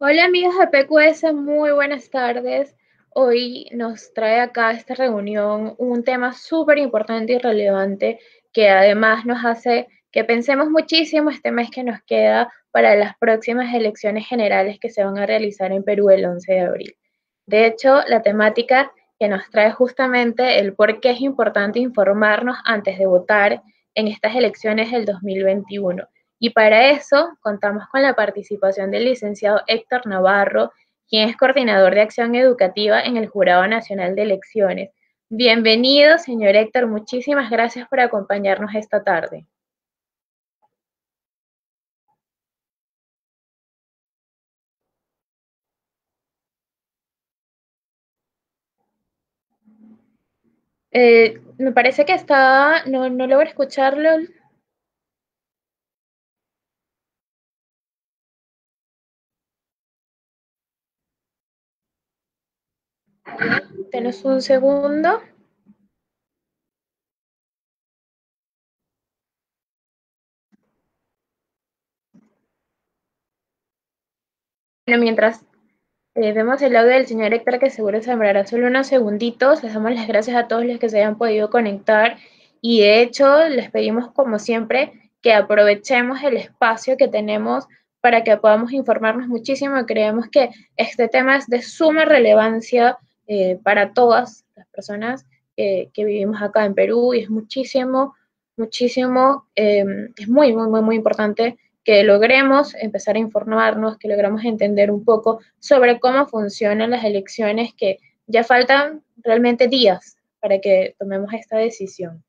Hola amigos de PQS, muy buenas tardes. Hoy nos trae acá a esta reunión un tema súper importante y relevante que además nos hace que pensemos muchísimo este mes que nos queda para las próximas elecciones generales que se van a realizar en Perú el 11 de abril. De hecho, la temática que nos trae justamente el por qué es importante informarnos antes de votar en estas elecciones del 2021. Y para eso contamos con la participación del licenciado Héctor Navarro, quien es coordinador de acción educativa en el Jurado Nacional de Elecciones. Bienvenido, señor Héctor. Muchísimas gracias por acompañarnos esta tarde. Me parece que está, no logro escucharlo. Tenos un segundo. Bueno, mientras vemos el audio del señor Héctor, que seguro se demorará solo unos segunditos. Les damos las gracias a todos los que se hayan podido conectar y de hecho les pedimos como siempre que aprovechemos el espacio que tenemos para que podamos informarnos muchísimo. Creemos que este tema es de suma relevancia para todas las personas que vivimos acá en Perú y es muchísimo, es muy importante que logremos empezar a informarnos, que logramos entender un poco sobre cómo funcionan las elecciones, que ya faltan realmente días para que tomemos esta decisión.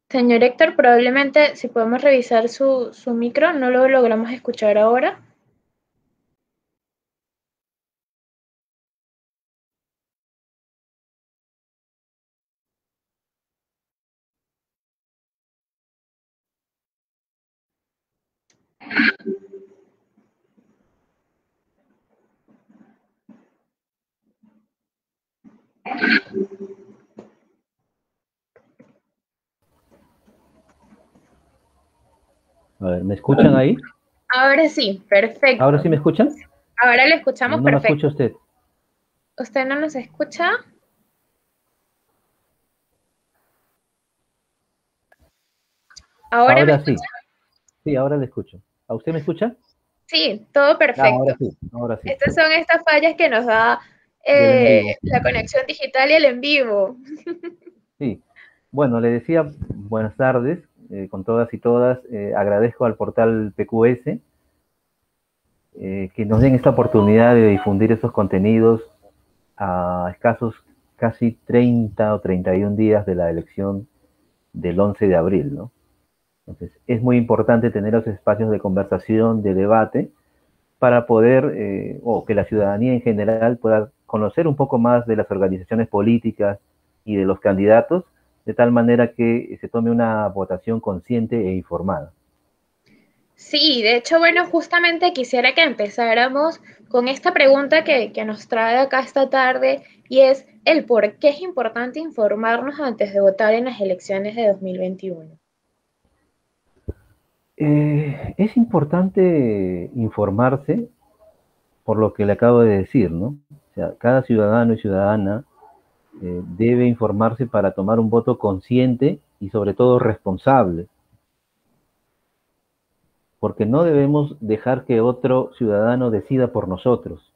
Señor Héctor, probablemente si podemos revisar su micro, no lo logramos escuchar ahora. A ver, ¿me escuchan ahí? Ahora sí, ¿Ahora perfecto. sí me escuchan? Ahora lo ¿O escuchamos no me escucha perfecto. usted? ¿Usted no nos escucha? ¿Ahora me Ahora escucha? sí, sí, ahora le escucho. ¿A usted me escucha? Sí, todo Ah, perfecto. ahora sí, ahora sí. Estas son estas fallas que nos da Del en vivo. la conexión digital y el en vivo. Sí. Bueno, le decía buenas tardes con todas y todas. Agradezco al portal PQS que nos den esta oportunidad de difundir estos contenidos a escasos casi 30 o 31 días de la elección del 11 de abril, ¿no? Entonces, es muy importante tener los espacios de conversación, de debate, para poder, o que la ciudadanía en general pueda conocer un poco más de las organizaciones políticas y de los candidatos, de tal manera que se tome una votación consciente e informada. Sí, de hecho, bueno, justamente quisiera que empezáramos con esta pregunta que nos trae acá esta tarde y es el por qué es importante informarnos antes de votar en las elecciones de 2021. Es importante informarse por lo que le acabo de decir, ¿no? O sea, cada ciudadano y ciudadana debe informarse para tomar un voto consciente y sobre todo responsable, porque no debemos dejar que otro ciudadano decida por nosotros.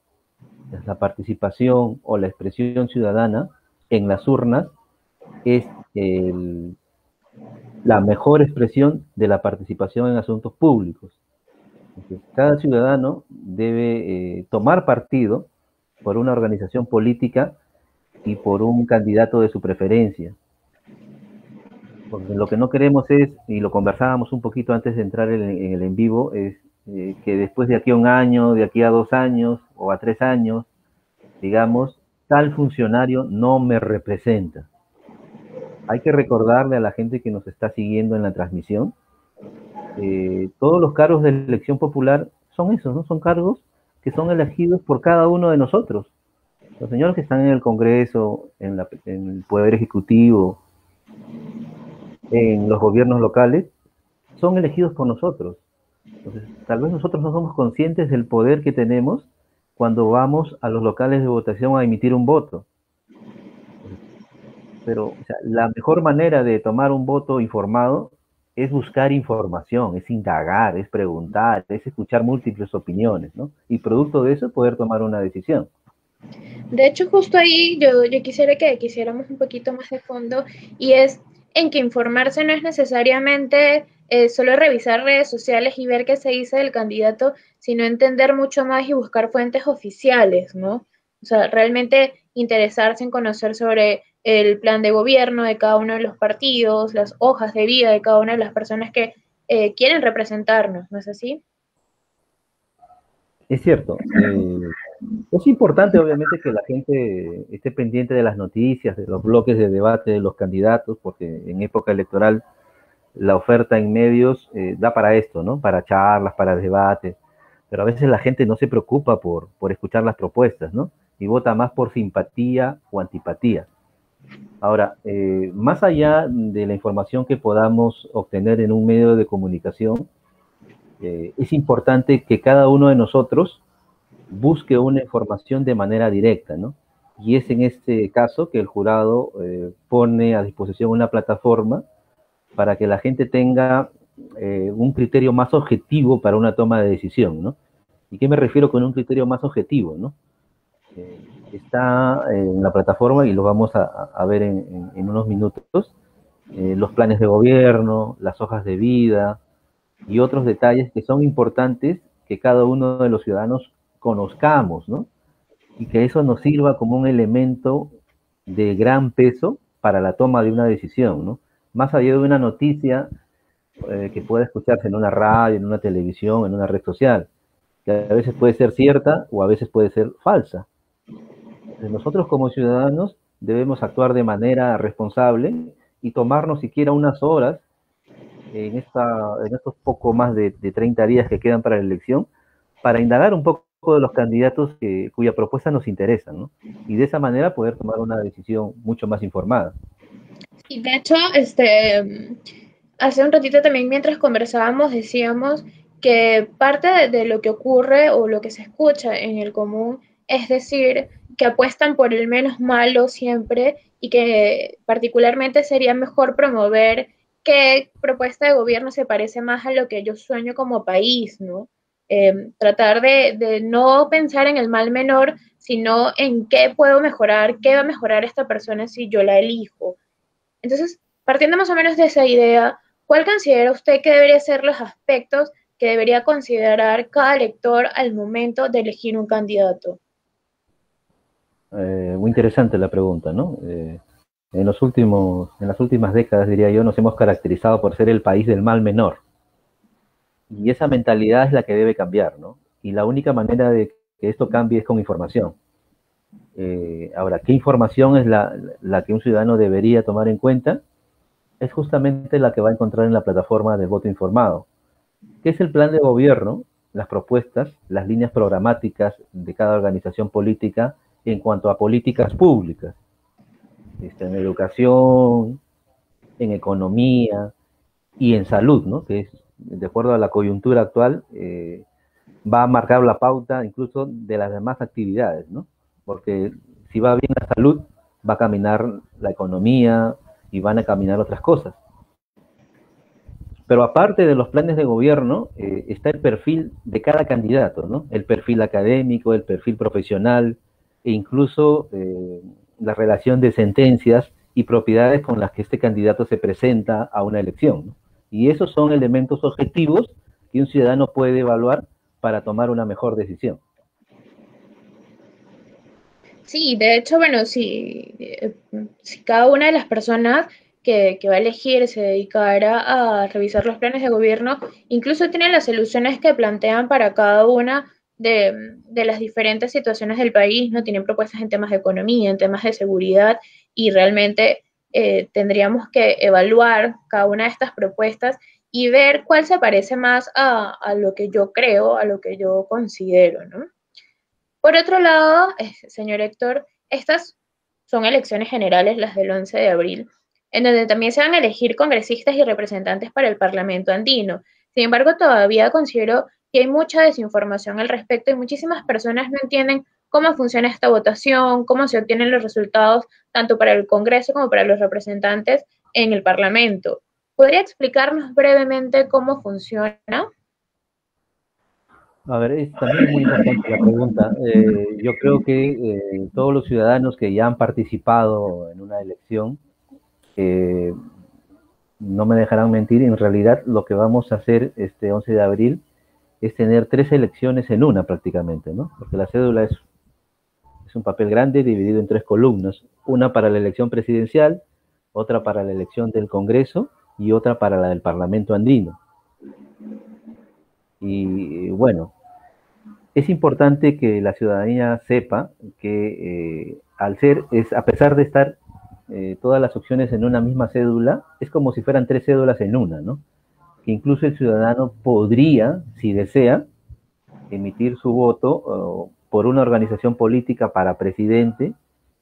La participación o la expresión ciudadana en las urnas es el, la mejor expresión de la participación en asuntos públicos. Entonces, cada ciudadano debe tomar partido por una organización política y por un candidato de su preferencia. Porque lo que no queremos es, y lo conversábamos un poquito antes de entrar en el en vivo, es que después de aquí a un año, de aquí a 2 años o a 3 años, digamos, tal funcionario no me representa. Hay que recordarle a la gente que nos está siguiendo en la transmisión, todos los cargos de elección popular son esos, ¿no? Son cargos que son elegidos por cada uno de nosotros. Los señores que están en el Congreso, en el Poder Ejecutivo, en los gobiernos locales, son elegidos por nosotros. Entonces, tal vez nosotros no somos conscientes del poder que tenemos cuando vamos a los locales de votación a emitir un voto. Pero o sea, la mejor manera de tomar un voto informado es buscar información, es indagar, es preguntar, es escuchar múltiples opiniones, ¿no? Y producto de eso poder tomar una decisión. De hecho, justo ahí yo quisiera que quisiéramos un poquito más de fondo y es en que informarse no es necesariamente solo revisar redes sociales y ver qué se dice del candidato, sino entender mucho más y buscar fuentes oficiales, ¿no? O sea, realmente interesarse en conocer sobre el plan de gobierno de cada uno de los partidos, las hojas de vida de cada una de las personas que quieren representarnos, ¿no es así? Es cierto, es importante obviamente que la gente esté pendiente de las noticias, de los bloques de debate de los candidatos, porque en época electoral la oferta en medios da para esto, ¿no? Para charlas, para debates, pero a veces la gente no se preocupa por escuchar las propuestas, ¿no? Y vota más por simpatía o antipatía. Ahora, más allá de la información que podamos obtener en un medio de comunicación, es importante que cada uno de nosotros busque una información de manera directa, ¿no? Y es en este caso que el jurado pone a disposición una plataforma para que la gente tenga un criterio más objetivo para una toma de decisión, ¿no? ¿Y qué me refiero con un criterio más objetivo, ¿no? Está en la plataforma y lo vamos a ver en unos minutos, los planes de gobierno, las hojas de vida y otros detalles que son importantes que cada uno de los ciudadanos conozcamos, ¿no? Y que eso nos sirva como un elemento de gran peso para la toma de una decisión, ¿no? Más allá de una noticia que pueda escucharse en una radio, en una televisión, en una red social, que a veces puede ser cierta o a veces puede ser falsa. Entonces, nosotros como ciudadanos debemos actuar de manera responsable y tomarnos siquiera unas horas en estos poco más de 30 días que quedan para la elección para indagar un poco de los candidatos cuya propuesta nos interesa, ¿no? Y de esa manera poder tomar una decisión mucho más informada. Y de hecho, hace un ratito también mientras conversábamos decíamos que parte de lo que ocurre o lo que se escucha en el común es decir que apuestan por el menos malo siempre y que particularmente sería mejor promover qué propuesta de gobierno se parece más a lo que yo sueño como país, ¿no? Tratar de no pensar en el mal menor, sino en qué puedo mejorar, qué va a mejorar esta persona si yo la elijo. Entonces, partiendo más o menos de esa idea, ¿cuál considera usted que deberían ser los aspectos que debería considerar cada elector al momento de elegir un candidato? Muy interesante la pregunta, ¿no? En las últimas décadas, diría yo, nos hemos caracterizado por ser el país del mal menor. Y esa mentalidad es la que debe cambiar, ¿no? Y la única manera de que esto cambie es con información. Ahora, ¿qué información es la que un ciudadano debería tomar en cuenta? Es justamente la que va a encontrar en la plataforma del voto informado, que es el plan de gobierno, las propuestas, las líneas programáticas de cada organización política en cuanto a políticas públicas, en educación, en economía y en salud, ¿no? Que es, de acuerdo a la coyuntura actual, va a marcar la pauta incluso de las demás actividades, ¿no? Porque si va bien la salud, va a caminar la economía y van a caminar otras cosas. Pero aparte de los planes de gobierno, está el perfil de cada candidato, ¿no? El perfil académico, el perfil profesional e incluso la relación de sentencias y propiedades con las que este candidato se presenta a una elección, ¿no? Y esos son elementos objetivos que un ciudadano puede evaluar para tomar una mejor decisión. Sí, de hecho, bueno, si cada una de las personas que va a elegir se dedicara a revisar los planes de gobierno, incluso tienen las soluciones que plantean para cada una de las diferentes situaciones del país, ¿no? Tienen propuestas en temas de economía, en temas de seguridad, y realmente tendríamos que evaluar cada una de estas propuestas y ver cuál se parece más a lo que yo creo, a lo que yo considero, ¿no? Por otro lado, señor Héctor, estas son elecciones generales, las del 11 de abril, en donde también se van a elegir congresistas y representantes para el Parlamento andino. Sin embargo, todavía considero que hay mucha desinformación al respecto y muchísimas personas no entienden cómo funciona esta votación, cómo se obtienen los resultados, tanto para el Congreso como para los representantes en el Parlamento. ¿Podría explicarnos brevemente cómo funciona? A ver, también es muy importante la pregunta. Yo creo que todos los ciudadanos que ya han participado en una elección, eh, no me dejarán mentir, en realidad lo que vamos a hacer este 11 de abril es tener 3 elecciones en una prácticamente, ¿no? Porque la cédula es un papel grande dividido en 3 columnas, una para la elección presidencial, otra para la elección del Congreso y otra para la del Parlamento andino. Y bueno, es importante que la ciudadanía sepa que a pesar de estar todas las opciones en una misma cédula, es como si fueran 3 cédulas en una, ¿no? Que incluso el ciudadano podría, si desea, emitir su voto por una organización política para presidente,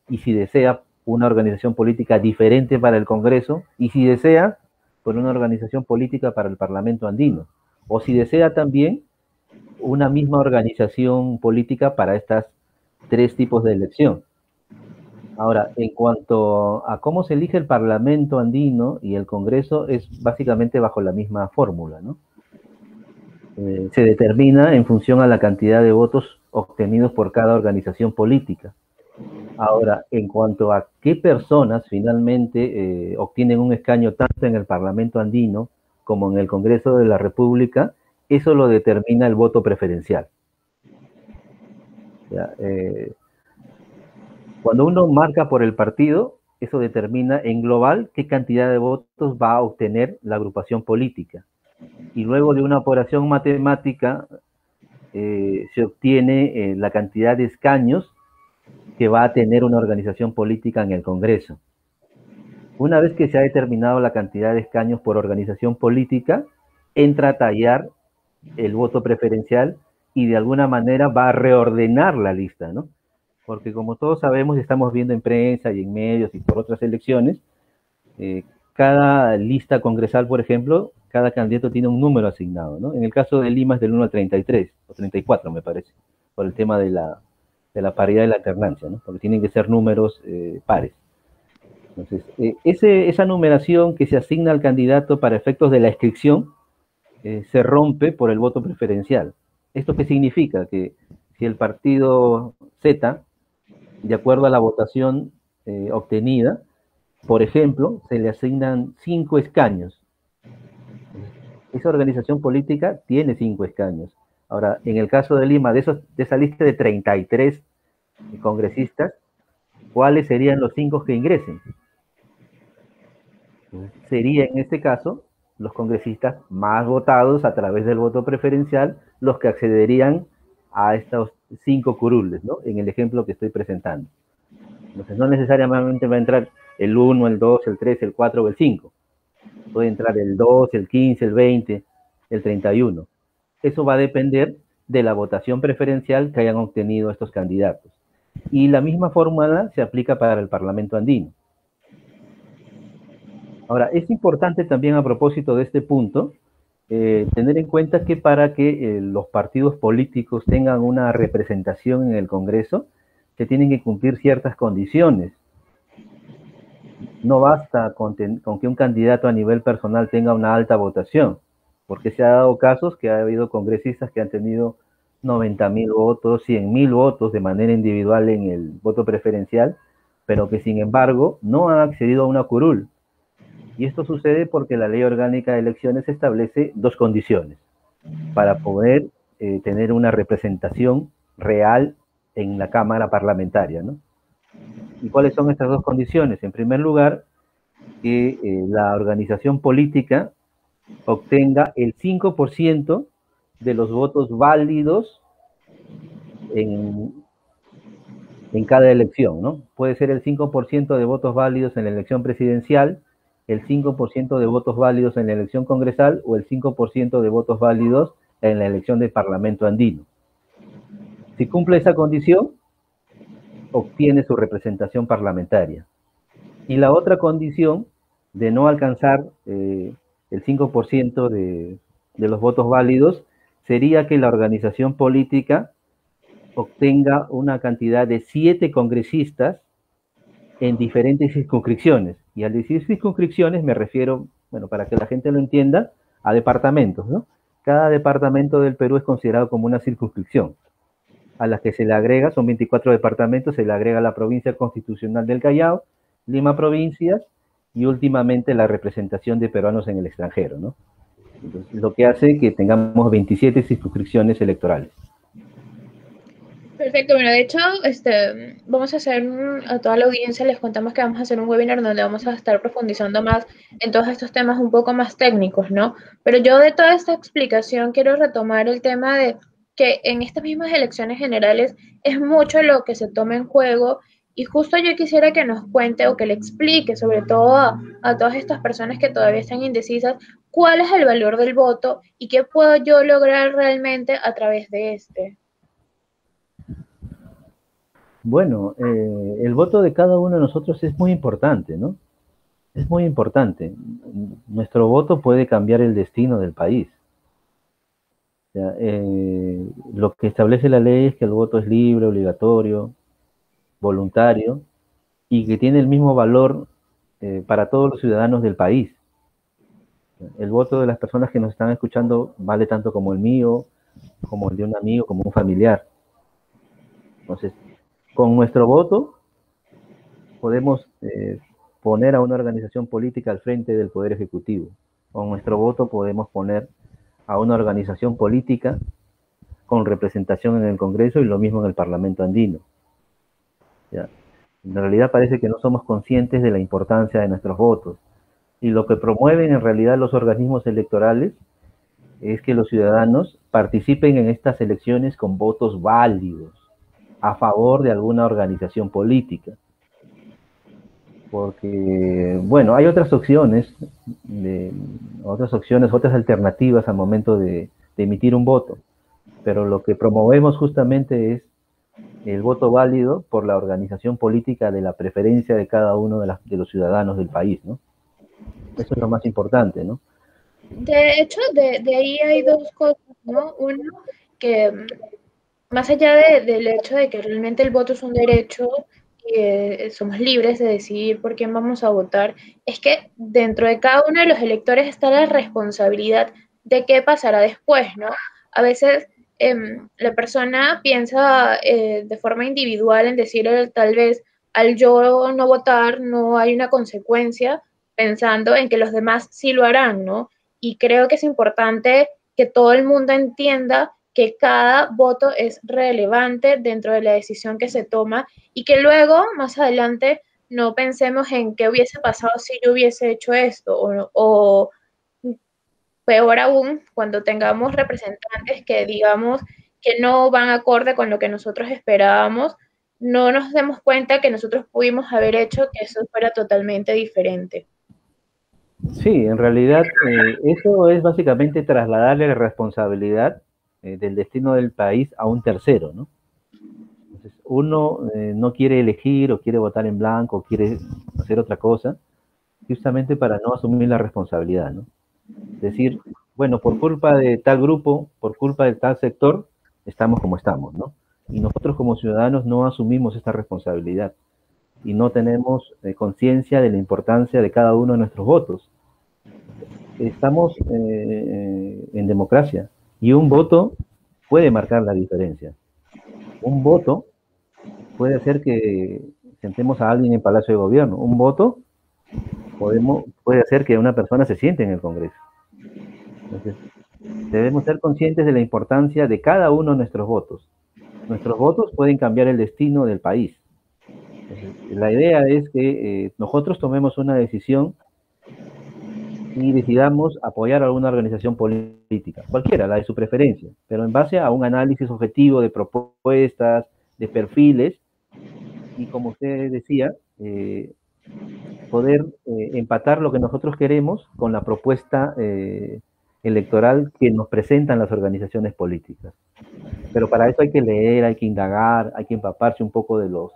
y si desea, una organización política diferente para el Congreso, y si desea, por una organización política para el Parlamento andino, o si desea también una misma organización política para estas 3 tipos de elección. Ahora, en cuanto a cómo se elige el Parlamento andino y el Congreso, es básicamente bajo la misma fórmula, ¿no? Se determina en función a la cantidad de votos obtenidos por cada organización política. Ahora, en cuanto a qué personas finalmente obtienen un escaño tanto en el Parlamento andino como en el Congreso de la República, eso lo determina el voto preferencial. ¿Ya? Cuando uno marca por el partido, eso determina en global qué cantidad de votos va a obtener la agrupación política. Y luego de una operación matemática se obtiene la cantidad de escaños que va a tener una organización política en el Congreso. Una vez que se ha determinado la cantidad de escaños por organización política, entra a tallar el voto preferencial y de alguna manera va a reordenar la lista, ¿no? Porque como todos sabemos, estamos viendo en prensa y en medios y por otras elecciones, cada lista congresal, por ejemplo, cada candidato tiene un número asignado, ¿no? En el caso de Lima es del 1 al 33, o 34 me parece, por el tema de la paridad y la alternancia, ¿no? Porque tienen que ser números pares. Entonces, esa numeración que se asigna al candidato para efectos de la inscripción se rompe por el voto preferencial. ¿Esto qué significa? Que si el partido Z, de acuerdo a la votación obtenida, por ejemplo, se le asignan 5 escaños. Esa organización política tiene 5 escaños. Ahora, en el caso de Lima, de esa lista de 33 congresistas, ¿cuáles serían los 5 que ingresen? Sería en este caso los congresistas más votados a través del voto preferencial los que accederían a estos 5 curules, ¿no? En el ejemplo que estoy presentando. Entonces no necesariamente va a entrar el 1, el 2, el 3, el 4 o el 5. Puede entrar el 2, el 15, el 20, el 31. Eso va a depender de la votación preferencial que hayan obtenido estos candidatos. Y la misma fórmula se aplica para el Parlamento andino. Ahora, es importante también a propósito de este punto, tener en cuenta que para que los partidos políticos tengan una representación en el Congreso, se tienen que cumplir ciertas condiciones. No basta con que un candidato a nivel personal tenga una alta votación, porque se ha dado casos que ha habido congresistas que han tenido 90.000 votos, 100.000 votos de manera individual en el voto preferencial, pero que sin embargo no han accedido a una curul. Y esto sucede porque la Ley Orgánica de Elecciones establece 2 condiciones para poder tener una representación real en la Cámara Parlamentaria, ¿no? ¿Y cuáles son estas 2 condiciones? En primer lugar, que la organización política obtenga el 5% de los votos válidos en cada elección, ¿no? Puede ser el 5% de votos válidos en la elección presidencial, el 5% de votos válidos en la elección congresal o el 5% de votos válidos en la elección del Parlamento andino. Si cumple esa condición, obtiene su representación parlamentaria. Y la otra condición de no alcanzar el 5% de los votos válidos sería que la organización política obtenga una cantidad de 7 congresistas en diferentes circunscripciones. Y al decir circunscripciones me refiero, bueno, para que la gente lo entienda, a departamentos, ¿no? Cada departamento del Perú es considerado como una circunscripción, a las que se le agrega, son 24 departamentos, se le agrega la provincia constitucional del Callao, Lima provincias, y últimamente la representación de peruanos en el extranjero, ¿no? Entonces, lo que hace que tengamos 27 circunscripciones electorales. Perfecto, bueno, de hecho, vamos a hacer a toda la audiencia, les contamos que vamos a hacer un webinar donde vamos a estar profundizando más en todos estos temas un poco más técnicos, ¿no? Pero yo de toda esta explicación quiero retomar el tema de que en estas mismas elecciones generales es mucho lo que se toma en juego y justo yo quisiera que nos cuente o que le explique, sobre todo a todas estas personas que todavía están indecisas, cuál es el valor del voto y qué puedo yo lograr realmente a través de este. Bueno, el voto de cada uno de nosotros es muy importante, ¿no? Es muy importante. Nuestro voto puede cambiar el destino del país. O sea, lo que establece la ley es que el voto es libre, obligatorio, voluntario y que tiene el mismo valor para todos los ciudadanos del país. El voto de las personas que nos están escuchando vale tanto como el mío, como el de un amigo, como un familiar. Entonces, con nuestro voto podemos poner a una organización política al frente del Poder Ejecutivo. Con nuestro voto podemos poner a una organización política con representación en el Congreso y lo mismo en el Parlamento andino. ¿Ya? En realidad parece que no somos conscientes de la importancia de nuestros votos. Y lo que promueven en realidad los organismos electorales es que los ciudadanos participen en estas elecciones con votos válidos a favor de alguna organización política. Porque, bueno, hay otras opciones, otras alternativas al momento de emitir un voto, pero lo que promovemos justamente es el voto válido por la organización política de la preferencia de cada uno de los ciudadanos del país, ¿no? Eso es lo más importante, ¿no? De hecho, de ahí hay dos cosas, ¿no? Uno, que más allá del hecho de que realmente el voto es un derecho y somos libres de decidir por quién vamos a votar, es que dentro de cada uno de los electores está la responsabilidad de qué pasará después, ¿no? A veces la persona piensa de forma individual en decir tal vez al yo no votar no hay una consecuencia, pensando en que los demás sí lo harán, ¿no? Y creo que es importante que todo el mundo entienda que cada voto es relevante dentro de la decisión que se toma y que luego, más adelante, no pensemos en qué hubiese pasado si yo hubiese hecho esto o peor aún, cuando tengamos representantes que digamos que no van acorde con lo que nosotros esperábamos, no nos demos cuenta que nosotros pudimos haber hecho que eso fuera totalmente diferente. Sí, en realidad eso es básicamente trasladarle la responsabilidad del destino del país a un tercero, ¿no? Entonces, uno no quiere elegir o quiere votar en blanco o quiere hacer otra cosa, justamente para no asumir la responsabilidad, ¿no? Decir, bueno, por culpa de tal grupo, por culpa de tal sector, estamos como estamos, ¿no? Y nosotros como ciudadanos no asumimos esta responsabilidad y no tenemos conciencia de la importancia de cada uno de nuestros votos. Estamos en democracia y un voto puede marcar la diferencia. Un voto puede hacer que sentemos a alguien en Palacio de Gobierno. Un voto puede hacer que una persona se siente en el Congreso. Entonces, debemos ser conscientes de la importancia de cada uno de nuestros votos. Nuestros votos pueden cambiar el destino del país. Entonces, la idea es que nosotros tomemos una decisión y decidamos apoyar a alguna organización política, cualquiera, la de su preferencia, pero en base a un análisis objetivo de propuestas, de perfiles, y como usted decía, poder empatar lo que nosotros queremos con la propuesta electoral que nos presentan las organizaciones políticas. Pero para eso hay que leer, hay que indagar, hay que empaparse un poco de los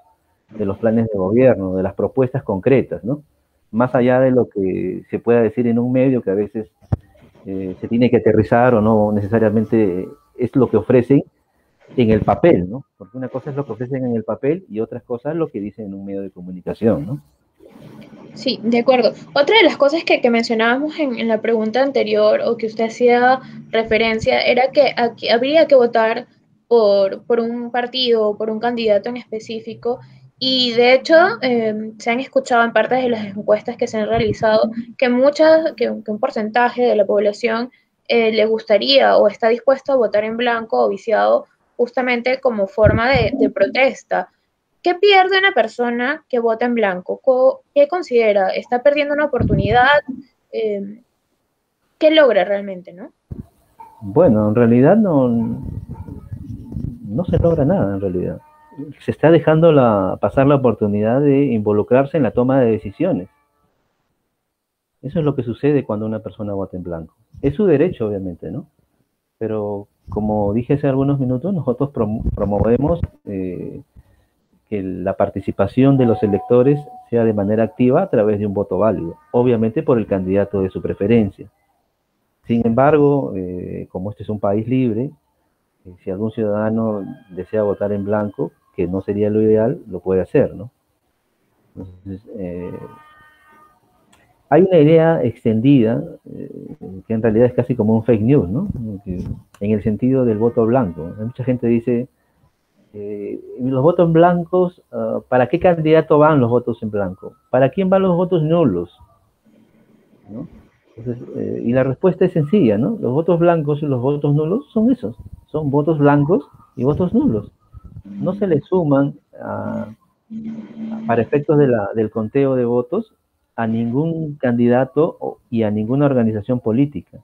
planes de gobierno, de las propuestas concretas, ¿no? Más allá de lo que se pueda decir en un medio, que a veces se tiene que aterrizar o no necesariamente es lo que ofrecen en el papel, ¿no? Porque una cosa es lo que ofrecen en el papel y otra cosa es lo que dicen en un medio de comunicación, ¿no? Sí, de acuerdo. Otra de las cosas que mencionábamos en la pregunta anterior o que usted hacía referencia era que aquí habría que votar por un partido o por un candidato en específico y de hecho se han escuchado en parte de las encuestas que se han realizado que un porcentaje de la población le gustaría o está dispuesto a votar en blanco o viciado justamente como forma de protesta. ¿Qué pierde una persona que vota en blanco? ¿Qué considera? ¿Está perdiendo una oportunidad? Eh, ¿Qué logra realmente, no? Bueno, en realidad no se logra nada, en realidad. Se está dejando pasar la oportunidad de involucrarse en la toma de decisiones. Eso es lo que sucede cuando una persona vota en blanco. Es su derecho, obviamente, ¿no? Pero como dije hace algunos minutos, nosotros promovemos que la participación de los electores sea de manera activa a través de un voto válido, obviamente por el candidato de su preferencia. Sin embargo, como este es un país libre, si algún ciudadano desea votar en blanco, que no sería lo ideal, lo puede hacer, ¿no? Entonces, hay una idea extendida que en realidad es casi como un fake news, ¿no? En el sentido del voto blanco. Mucha gente dice, los votos blancos, ¿para qué candidato van los votos en blanco? ¿Para quién van los votos nulos? ¿No? Entonces, y la respuesta es sencilla, ¿no? Los votos blancos y los votos nulos son esos, son votos blancos y votos nulos. No se le suman para efectos del conteo de votos a ningún candidato y a ninguna organización política.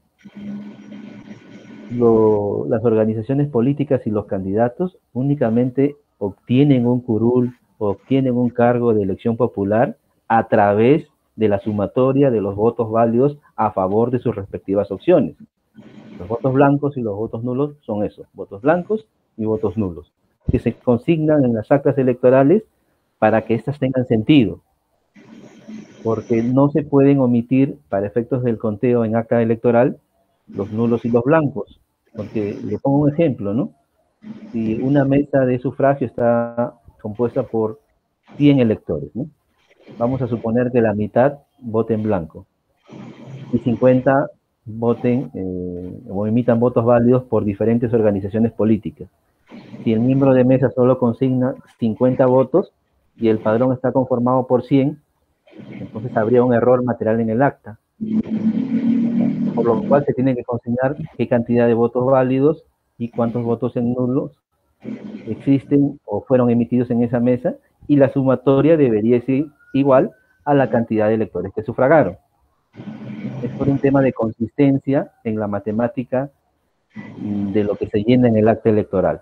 Las organizaciones políticas y los candidatos únicamente obtienen un curul o obtienen un cargo de elección popular a través de la sumatoria de los votos válidos a favor de sus respectivas opciones. Los votos blancos y los votos nulos son esos, votos blancos y votos nulos, que se consignan en las actas electorales para que éstas tengan sentido, porque no se pueden omitir para efectos del conteo en acta electoral los nulos y los blancos, porque le pongo un ejemplo, ¿no? Si una mesa de sufragio está compuesta por 100 electores, ¿no? Vamos a suponer que la mitad vote en blanco y 50 voten o emitan votos válidos por diferentes organizaciones políticas. Si el miembro de mesa solo consigna 50 votos y el padrón está conformado por 100, entonces habría un error material en el acta, por lo cual se tiene que consignar qué cantidad de votos válidos y cuántos votos en nulos existen o fueron emitidos en esa mesa, y la sumatoria debería ser igual a la cantidad de electores que sufragaron. Es por un tema de consistencia en la matemática de lo que se llena en el acta electoral.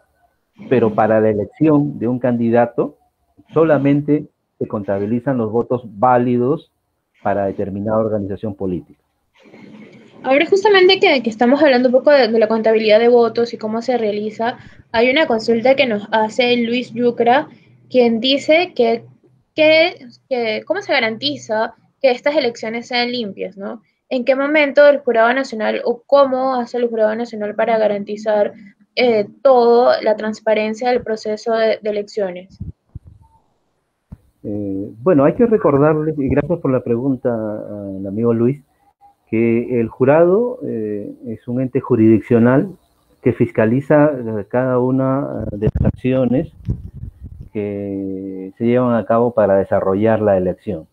Pero para la elección de un candidato solamente se contabilizan los votos válidos para determinada organización política. Ahora justamente que estamos hablando un poco de la contabilidad de votos y cómo se realiza, hay una consulta que nos hace Luis Yucra, quien dice que cómo se garantiza que estas elecciones sean limpias, ¿no? ¿En qué momento el Jurado Nacional o cómo hace el Jurado Nacional para garantizar toda la transparencia del proceso de elecciones? Bueno, hay que recordarles, y gracias por la pregunta al amigo Luis, que el jurado es un ente jurisdiccional que fiscaliza cada una de las acciones que se llevan a cabo para desarrollar la elección,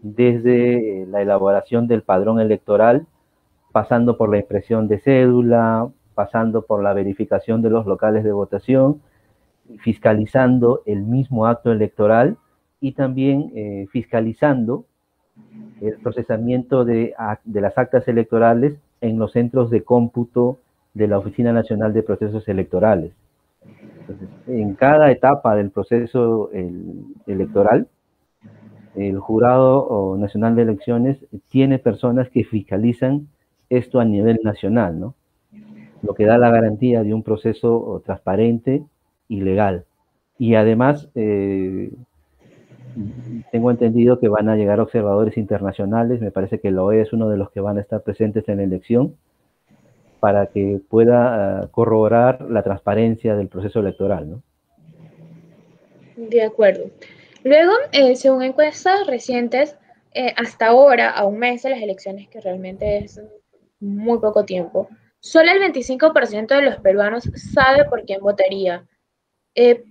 desde la elaboración del padrón electoral, pasando por la impresión de cédula, pasando por la verificación de los locales de votación, fiscalizando el mismo acto electoral y también fiscalizando el procesamiento de las actas electorales en los centros de cómputo de la Oficina Nacional de Procesos Electorales. Entonces, en cada etapa del proceso electoral, el Jurado Nacional de Elecciones tiene personas que fiscalizan esto a nivel nacional, ¿no? Lo que da la garantía de un proceso transparente y legal. Y además, tengo entendido que van a llegar observadores internacionales, me parece que la OEA es uno de los que van a estar presentes en la elección, para que pueda corroborar la transparencia del proceso electoral, ¿no? De acuerdo. Luego, según encuestas recientes, hasta ahora, a un mes de las elecciones, que realmente es muy poco tiempo, solo el 25% de los peruanos sabe por quién votaría. Eh,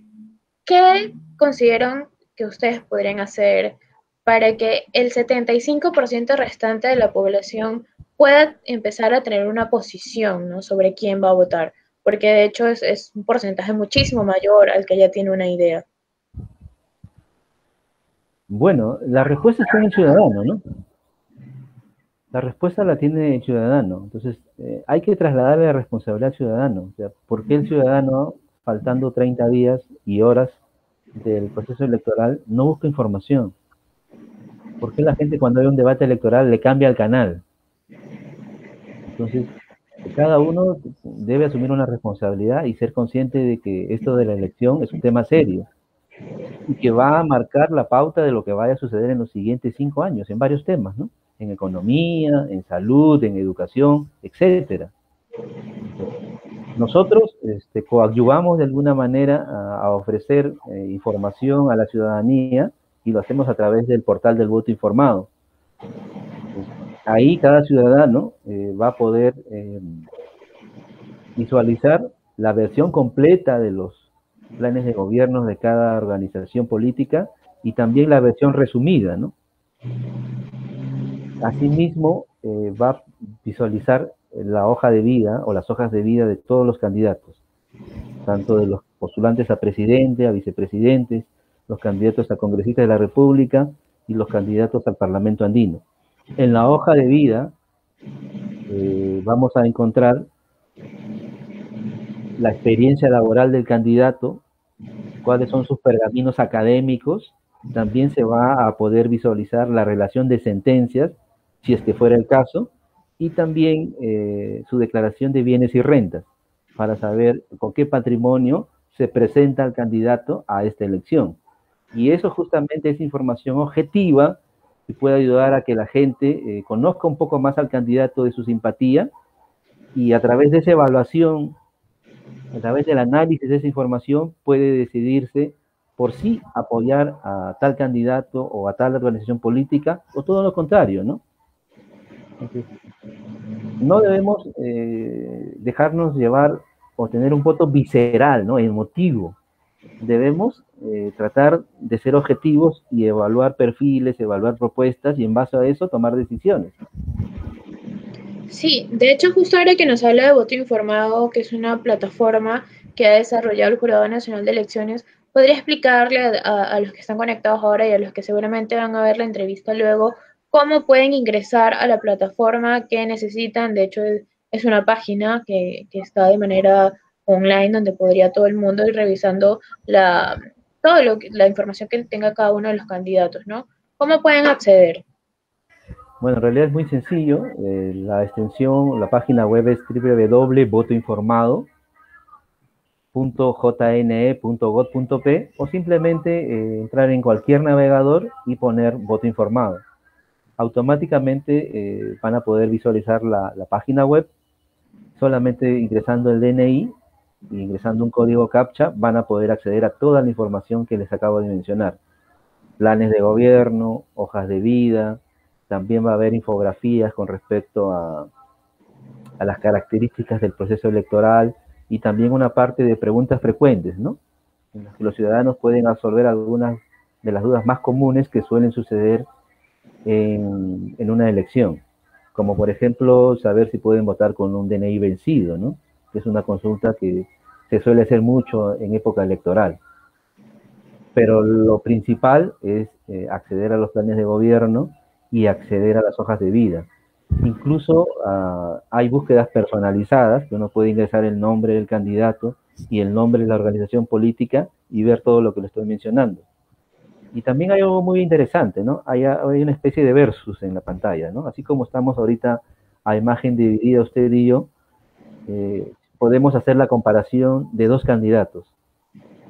¿Qué consideran que ustedes podrían hacer para que el 75% restante de la población pueda empezar a tener una posición, ¿no?, sobre quién va a votar? Porque de hecho es un porcentaje muchísimo mayor al que ya tiene una idea. Bueno, la respuesta está en el ciudadano, ¿no? La respuesta la tiene el ciudadano. Entonces, hay que trasladarle la responsabilidad al ciudadano. O sea, ¿por qué el ciudadano, faltando 30 días y horas del proceso electoral, no busca información? ¿Por qué la gente cuando hay un debate electoral le cambia el canal? Entonces, cada uno debe asumir una responsabilidad y ser consciente de que esto de la elección es un tema serio y que va a marcar la pauta de lo que vaya a suceder en los siguientes 5 años, en varios temas, ¿no? En economía, en salud, en educación, etcétera. Nosotros coadyuvamos de alguna manera a ofrecer información a la ciudadanía y lo hacemos a través del portal del voto informado. Ahí cada ciudadano va a poder visualizar la versión completa de los planes de gobierno de cada organización política y también la versión resumida, ¿no? Asimismo, va a visualizar la hoja de vida o las hojas de vida de todos los candidatos, tanto de los postulantes a presidente, a vicepresidentes, los candidatos a congresistas de la República y los candidatos al Parlamento andino. En la hoja de vida vamos a encontrar la experiencia laboral del candidato, cuáles son sus pergaminos académicos, también se va a poder visualizar la relación de sentencias, si es que fuera el caso, y también su declaración de bienes y rentas, para saber con qué patrimonio se presenta el candidato a esta elección. Y eso justamente es información objetiva que puede ayudar a que la gente conozca un poco más al candidato de su simpatía y a través de esa evaluación, a través del análisis de esa información, puede decidirse por sí apoyar a tal candidato o a tal organización política, o todo lo contrario, ¿no? Entonces, no debemos dejarnos llevar o tener un voto visceral, ¿no?, emotivo. Debemos tratar de ser objetivos y evaluar perfiles, evaluar propuestas y en base a eso tomar decisiones. Sí, de hecho, justo ahora que nos habla de Voto Informado, que es una plataforma que ha desarrollado el Jurado Nacional de Elecciones, ¿podría explicarle a los que están conectados ahora y a los que seguramente van a ver la entrevista luego cómo pueden ingresar a la plataforma que necesitan? De hecho, es una página que está de manera online donde podría todo el mundo ir revisando la información que tenga cada uno de los candidatos, ¿no? ¿Cómo pueden acceder? Bueno, en realidad es muy sencillo. La extensión, la página web es www.votoinformado.jne.gov.p o simplemente entrar en cualquier navegador y poner voto informado. Automáticamente van a poder visualizar la página web. Solamente ingresando el DNI y ingresando un código CAPTCHA van a poder acceder a toda la información que les acabo de mencionar. Planes de gobierno, hojas de vida, también va a haber infografías con respecto a las características del proceso electoral y también una parte de preguntas frecuentes, ¿no?, en las que los ciudadanos pueden absolver algunas de las dudas más comunes que suelen suceder en una elección, como por ejemplo saber si pueden votar con un DNI vencido, ¿no?, que es una consulta que se suele hacer mucho en época electoral. Pero lo principal es acceder a los planes de gobierno y acceder a las hojas de vida. Incluso hay búsquedas personalizadas, que uno puede ingresar el nombre del candidato y el nombre de la organización política y ver todo lo que le estoy mencionando. Y también hay algo muy interesante, ¿no? Hay una especie de versus en la pantalla, ¿no? Así como estamos ahorita a imagen dividida usted y yo, podemos hacer la comparación de dos candidatos,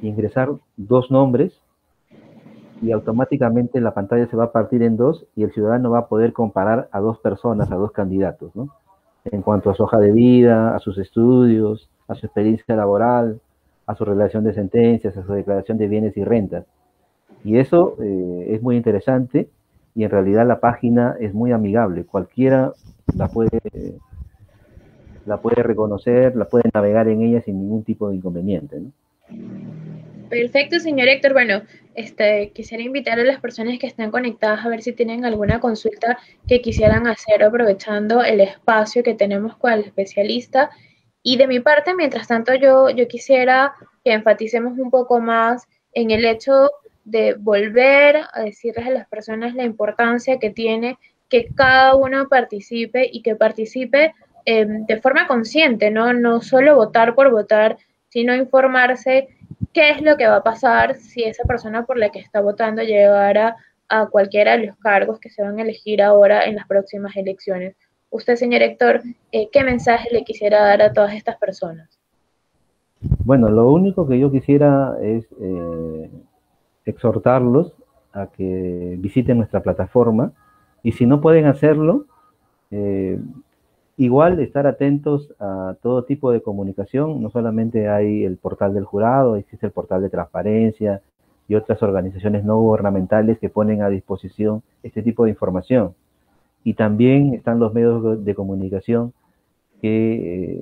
ingresar dos nombres y automáticamente la pantalla se va a partir en dos y el ciudadano va a poder comparar a dos personas, a dos candidatos, ¿no? En cuanto a su hoja de vida, a sus estudios, a su experiencia laboral, a su relación de sentencias, a su declaración de bienes y rentas. Y eso es muy interesante y en realidad la página es muy amigable. Cualquiera la puede reconocer, la puede navegar en ella sin ningún tipo de inconveniente, ¿no? Perfecto, señor Héctor. Bueno, quisiera invitar a las personas que están conectadas a ver si tienen alguna consulta que quisieran hacer aprovechando el espacio que tenemos con el especialista. Y de mi parte, mientras tanto, yo quisiera que enfaticemos un poco más en el hecho de volver a decirles a las personas la importancia que tiene que cada uno participe y que participe de forma consciente, ¿no? No solo votar por votar, sino informarse qué es lo que va a pasar si esa persona por la que está votando llegara a cualquiera de los cargos que se van a elegir ahora en las próximas elecciones. Usted, señor Héctor, ¿qué mensaje le quisiera dar a todas estas personas? Bueno, lo único que yo quisiera es exhortarlos a que visiten nuestra plataforma y si no pueden hacerlo, eh, igual estar atentos a todo tipo de comunicación. No solamente hay el portal del jurado, existe el portal de transparencia y otras organizaciones no gubernamentales que ponen a disposición este tipo de información. Y también están los medios de comunicación que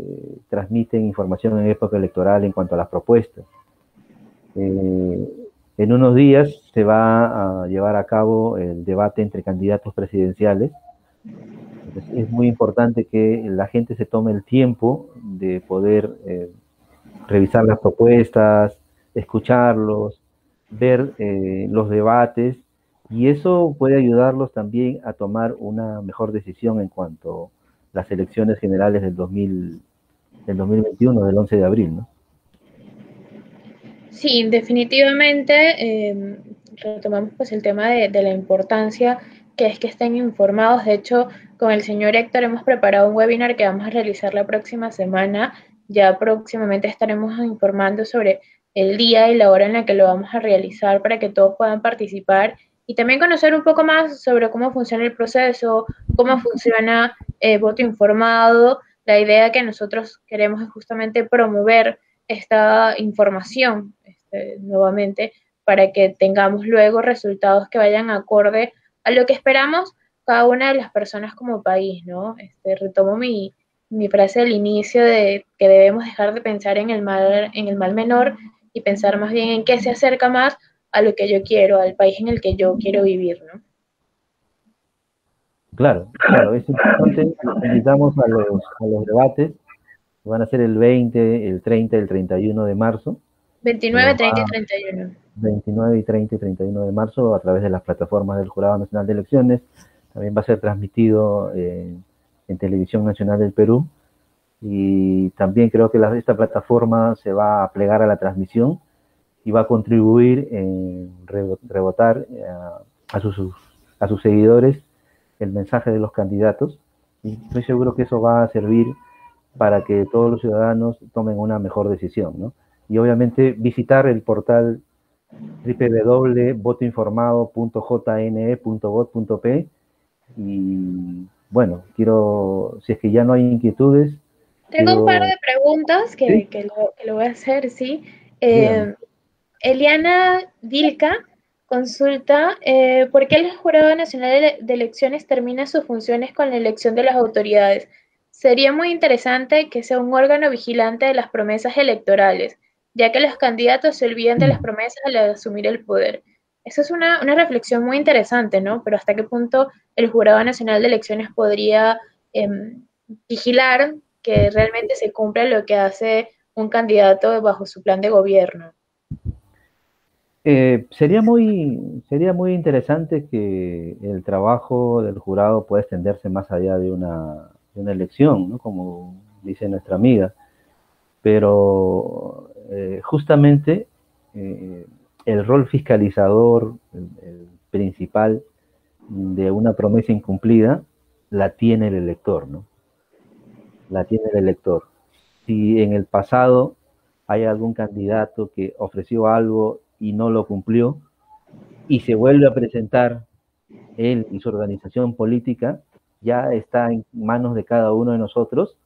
transmiten información en época electoral en cuanto a las propuestas. En unos días se va a llevar a cabo el debate entre candidatos presidenciales. Entonces, es muy importante que la gente se tome el tiempo de poder revisar las propuestas, escucharlos, ver los debates, y eso puede ayudarlos también a tomar una mejor decisión en cuanto a las elecciones generales del 2021, del 11 de abril, ¿no? Sí, definitivamente retomamos pues el tema de la importancia que es que estén informados. De hecho, con el señor Héctor hemos preparado un webinar que vamos a realizar la próxima semana. Ya próximamente estaremos informando sobre el día y la hora en la que lo vamos a realizar para que todos puedan participar y también conocer un poco más sobre cómo funciona el proceso, cómo funciona voto informado. La idea que nosotros queremos es justamente promover esta información nuevamente para que tengamos luego resultados que vayan acorde a lo que esperamos cada una de las personas como país, ¿no? Retomo mi frase del inicio de que debemos dejar de pensar en el mal menor y pensar más bien en qué se acerca más a lo que yo quiero, al país en el que yo quiero vivir, ¿no? Claro, claro, es importante. Los invitamos a los debates, que van a ser el 20, el 30 y el 31 de marzo. Se 29, los 30 y va 31. 29 y 30 y 31 de marzo a través de las plataformas del Jurado Nacional de Elecciones. También va a ser transmitido en Televisión Nacional del Perú. Y también creo que esta plataforma se va a plegar a la transmisión y va a contribuir en rebotar a sus seguidores el mensaje de los candidatos. Y estoy seguro que eso va a servir para que todos los ciudadanos tomen una mejor decisión, ¿no? Y obviamente visitar el portal www.votoinformado.jne.gov.p y bueno, si es que ya no hay inquietudes, Tengo un par quiero... de preguntas ¿Sí? que lo voy a hacer, sí. Dígame. Eliana Vilca consulta por qué el Jurado Nacional de Elecciones termina sus funciones con la elección de las autoridades. Sería muy interesante que sea un órgano vigilante de las promesas electorales, ya que los candidatos se olvidan de las promesas al asumir el poder. Esa es una reflexión muy interesante, ¿no? Pero ¿hasta qué punto el Jurado Nacional de Elecciones podría eh, vigilar que realmente se cumpla lo que hace un candidato bajo su plan de gobierno? Sería muy interesante que el trabajo del jurado pueda extenderse más allá de una elección, ¿no? Como dice nuestra amiga, pero justamente eh, el rol fiscalizador, el principal de una promesa incumplida, la tiene el elector, ¿no? la tiene el elector. Si en el pasado hay algún candidato que ofreció algo y no lo cumplió, y se vuelve a presentar él y su organización política, ya está en manos de cada uno de nosotros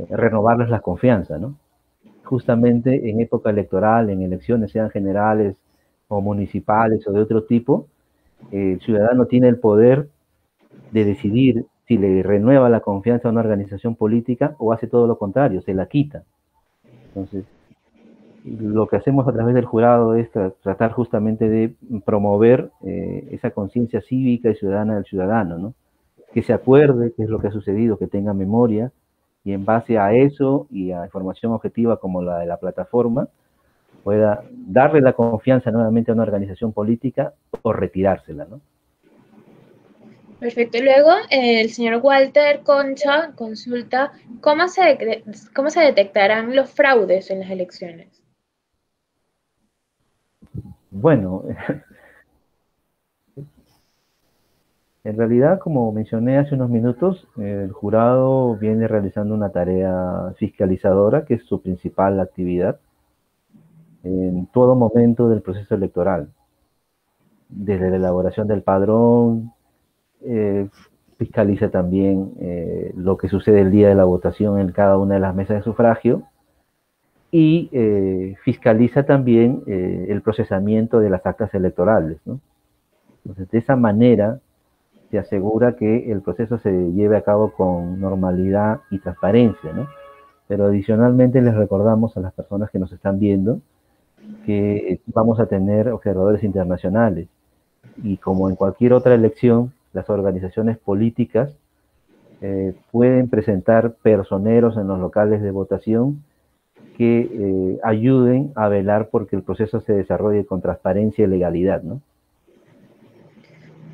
renovarles la confianza, ¿no? Justamente en época electoral, en elecciones, sean generales o municipales o de otro tipo, el ciudadano tiene el poder de decidir si le renueva la confianza a una organización política o hace todo lo contrario, se la quita. Entonces, lo que hacemos a través del jurado es tratar justamente de promover esa conciencia cívica y ciudadana del ciudadano, ¿no? Que se acuerde qué es lo que ha sucedido, que tenga memoria, y en base a eso y a información objetiva como la de la plataforma, pueda darle la confianza nuevamente a una organización política o retirársela, ¿no? Perfecto. Luego, el señor Walter Concha consulta cómo se detectarán los fraudes en las elecciones. Bueno, en realidad, como mencioné hace unos minutos, el jurado viene realizando una tarea fiscalizadora, que es su principal actividad, en todo momento del proceso electoral, desde la elaboración del padrón, eh, fiscaliza también lo que sucede el día de la votación en cada una de las mesas de sufragio y fiscaliza también el procesamiento de las actas electorales, ¿no? Entonces, de esa manera se asegura que el proceso se lleve a cabo con normalidad y transparencia, ¿no? Pero adicionalmente les recordamos a las personas que nos están viendo que vamos a tener observadores internacionales y como en cualquier otra elección, las organizaciones políticas pueden presentar personeros en los locales de votación que ayuden a velar porque el proceso se desarrolle con transparencia y legalidad, ¿no?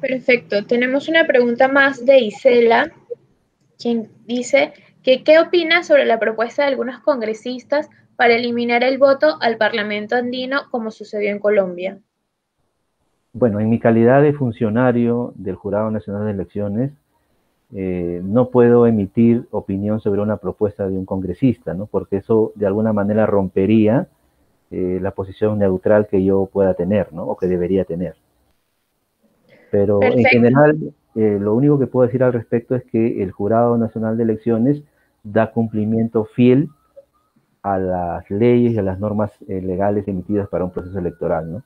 Perfecto. Tenemos una pregunta más de Isela, quien dice que qué opina sobre la propuesta de algunos congresistas para eliminar el voto al Parlamento andino como sucedió en Colombia. Bueno, en mi calidad de funcionario del Jurado Nacional de Elecciones, no puedo emitir opinión sobre una propuesta de un congresista, ¿no? Porque eso de alguna manera rompería la posición neutral que yo pueda tener, ¿no? O que debería tener. Pero en Perfecto. general, lo único que puedo decir al respecto es que el Jurado Nacional de Elecciones da cumplimiento fiel a las leyes y a las normas legales emitidas para un proceso electoral, ¿no?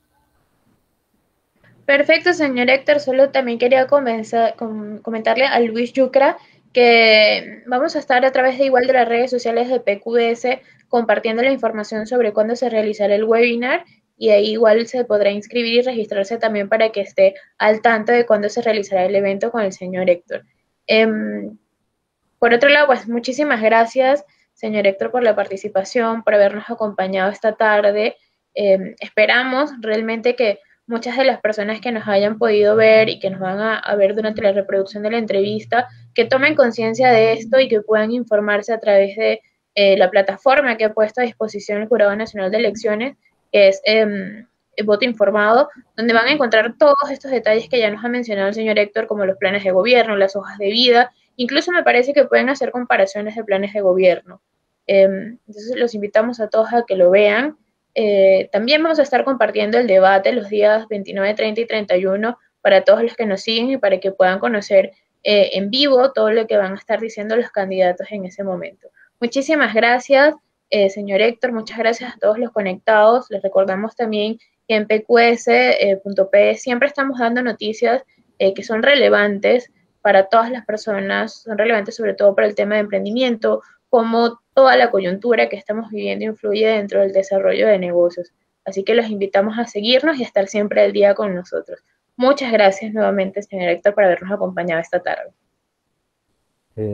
Perfecto, señor Héctor. Solo también quería comentarle a Luis Yucra que vamos a estar a través de igual de las redes sociales de PQS compartiendo la información sobre cuándo se realizará el webinar y ahí igual se podrá inscribir y registrarse también para que esté al tanto de cuándo se realizará el evento con el señor Héctor. Por otro lado, pues muchísimas gracias, señor Héctor, por la participación, por habernos acompañado esta tarde. Esperamos realmente que muchas de las personas que nos hayan podido ver y que nos van a ver durante la reproducción de la entrevista, que tomen conciencia de esto y que puedan informarse a través de la plataforma que ha puesto a disposición el Jurado Nacional de Elecciones, que es Voto Informado, donde van a encontrar todos estos detalles que ya nos ha mencionado el señor Héctor, como los planes de gobierno, las hojas de vida. Incluso me parece que pueden hacer comparaciones de planes de gobierno. Entonces los invitamos a todos a que lo vean. También vamos a estar compartiendo el debate los días 29, 30 y 31 para todos los que nos siguen y para que puedan conocer en vivo todo lo que van a estar diciendo los candidatos en ese momento. Muchísimas gracias, señor Héctor. Muchas gracias a todos los conectados. Les recordamos también que en pqs.p siempre estamos dando noticias que son relevantes para todas las personas, son relevantes sobre todo para el tema de emprendimiento, como toda la coyuntura que estamos viviendo influye dentro del desarrollo de negocios. Así que los invitamos a seguirnos y a estar siempre al día con nosotros. Muchas gracias nuevamente, señor Héctor, por habernos acompañado esta tarde.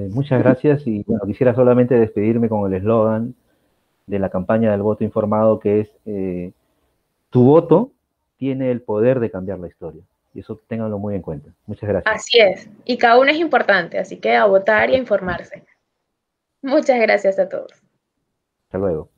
Muchas gracias y bueno, quisiera solamente despedirme con el eslogan de la campaña del voto informado que es tu voto tiene el poder de cambiar la historia. Y eso ténganlo muy en cuenta. Muchas gracias. Así es. Y cada uno es importante, así que a votar y a informarse. Muchas gracias a todos. Hasta luego.